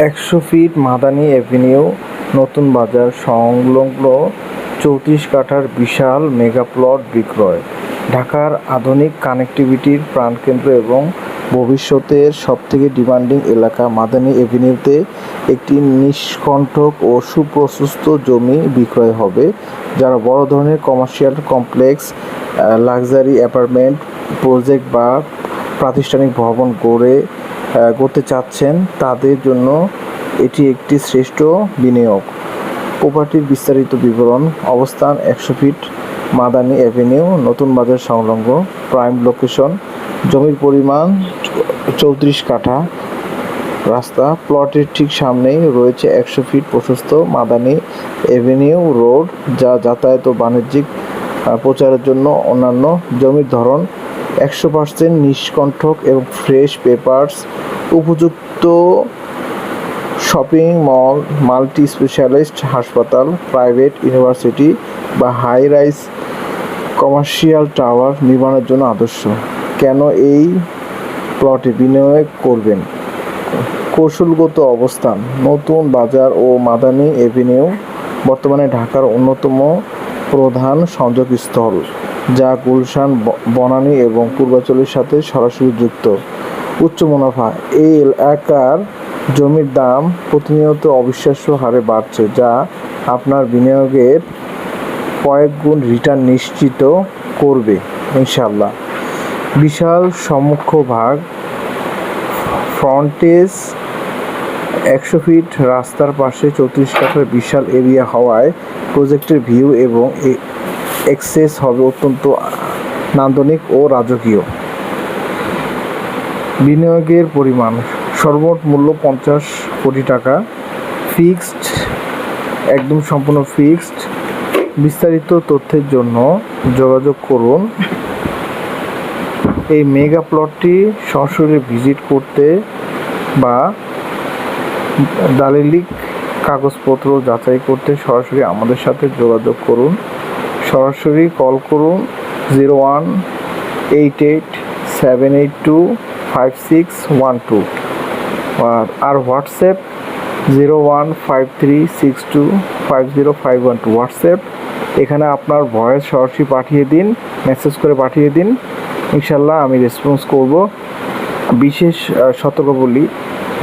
১০০ fit Madani Avenue, নতুন বাজার সংলগ্ন ৩৪ কাঠার বিশাল মেগা প্লট বিক্রয়। ঢাকার আধুনিক কানেক্টিভিটির প্রাণকেন্দ্র এবং ভবিষ্যতের সবথেকে ডিমান্ডিং এলাকা মাদানী এভিনিউতে একটি নিষ্কণ্টক ও সুপ্রশস্ত জমি বিক্রয় হবে। যারা বড় ধরনের commercial complex, luxury apartment project বা প্রাতিষ্ঠানিক ভবন গড়তে চাচ্ছেন, তাদের জন্য এটি একটি শ্রেষ্ঠ বিনিয়োগ। প্রপার্টির বিস্তারিত বিবরণ: অবস্থান ১০০ ফিট মাদানী এভিনিউ, নতুন বাজার সংলগ্ন, প্রাইম লোকেশন। জমির পরিমাণ ৩৪ কাঠা। রাস্তা: প্লটের ঠিক সামনেই রয়েছে ১০০ ফিট প্রশস্ত মাদানী এভিনিউ রোড, যা যাতায়াত ও বাণিজ্যিক প্রচারের জন্য অন্যান্য। জমির ধরন: ১০০% নিষ্কণ্টক এবং ফ্রেশ পেপারস উপযুক্ত শপিং মল, মাল্টি স্পেশালিস্ট হাসপাতাল, প্রাইভেট ইউনিভার্সিটি বা হাই রাইজ কমার্শিয়াল টাওয়ার নির্মাণের জন্য আদর্শ। কেন এই প্লটে বিনিয়োগ করবেন? কৌশলগত অবস্থান: নতুন বাজার ও মাদানী এভিনিউ বর্তমানে ঢাকার অন্যতম প্রধান সংযোগস্থল, যা গুলশান, বনানী এবং পূর্বাঞ্চলের সাথে সরাসরি যুক্ত। উচ্চ মুনাফা: এই এলাকার জমির দাম প্রতিনিয়ত অবিশ্বাস্য হারে বাড়ছে, যা আপনার বিনিয়োগের কয়েক গুণ রিটার্ন নিশ্চিত করবে ইনশাআল্লাহ। বিশাল সম্মুখভাগ, ফ্রন্টেজ ১০০ ফিট রাস্তার পাশে ৩৪ কাঠার বিশাল এরিয়া হওয়ায় প্রজেক্টের ভিউ এবং অ্যাক্সেস হবে অত্যন্ত নান্দনিক ও রাজকীয়। বিনিয়োগের পরিমাণ: সর্বমোট মূল্য ৫০ কোটি টাকা। ফিক্সড, একদম সম্পূর্ণ ফিক্সড। বিস্তারিত তথ্যের জন্য যোগাযোগ করুন। এই মেগা প্লটটি সরাসরি ভিজিট করতে বা দালিলিক কাগজপত্র যাচাই করতে সরাসরি আমাদের সাথে যোগাযোগ করুন। সরাসরি কল করুন 0188-782-5612 আর হোয়াটসঅ্যাপ 0153625051 হোয়াটসঅ্যাপ। এখানে আপনার ভয়েস সরাসরি পাঠিয়ে দিন, মেসেজ করে পাঠিয়ে দিন, ইনশাল্লাহ আমি রেসপন্স করব। বিশেষ সতর্ক বলি,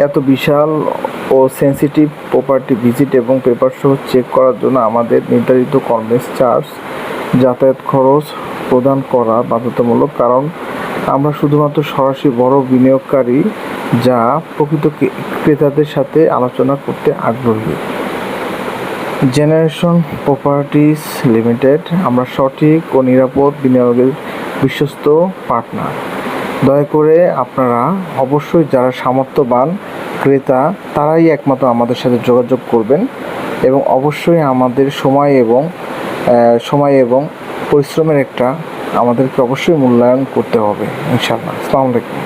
এত বিশাল ও সেন্সিটিভ প্রপার্টি ভিজিট এবং পেপার সহ চেক করার জন্য আমাদের নির্ধারিত কনভেন্স চার্জ, যাতায়াত খরচ প্রদান করা বাধ্যতামূলক, কারণ আমরা শুধুমাত্র সরাসরি বড় বিনিয়োগকারী যা প্রকৃত ক্রেতাদের সাথে আলোচনা করতে আগ্রহী। জেনারেশন প্রপার্টিজ লিমিটেড, আমরা সঠিক ও নিরাপদ বিনিয়োগের বিশ্বস্ত পার্টনার। দয়া করে আপনারা অবশ্যই যারা সামর্থ্যবান ক্রেতা তারাই একমাত্র আমাদের সাথে যোগাযোগ করবেন এবং অবশ্যই আমাদের সময় এবং পরিশ্রমের আমাদেরকে অবশ্যই মূল্যায়ন করতে হবে ইনশাআল্লাহ। আসসালামু আলাইকুম।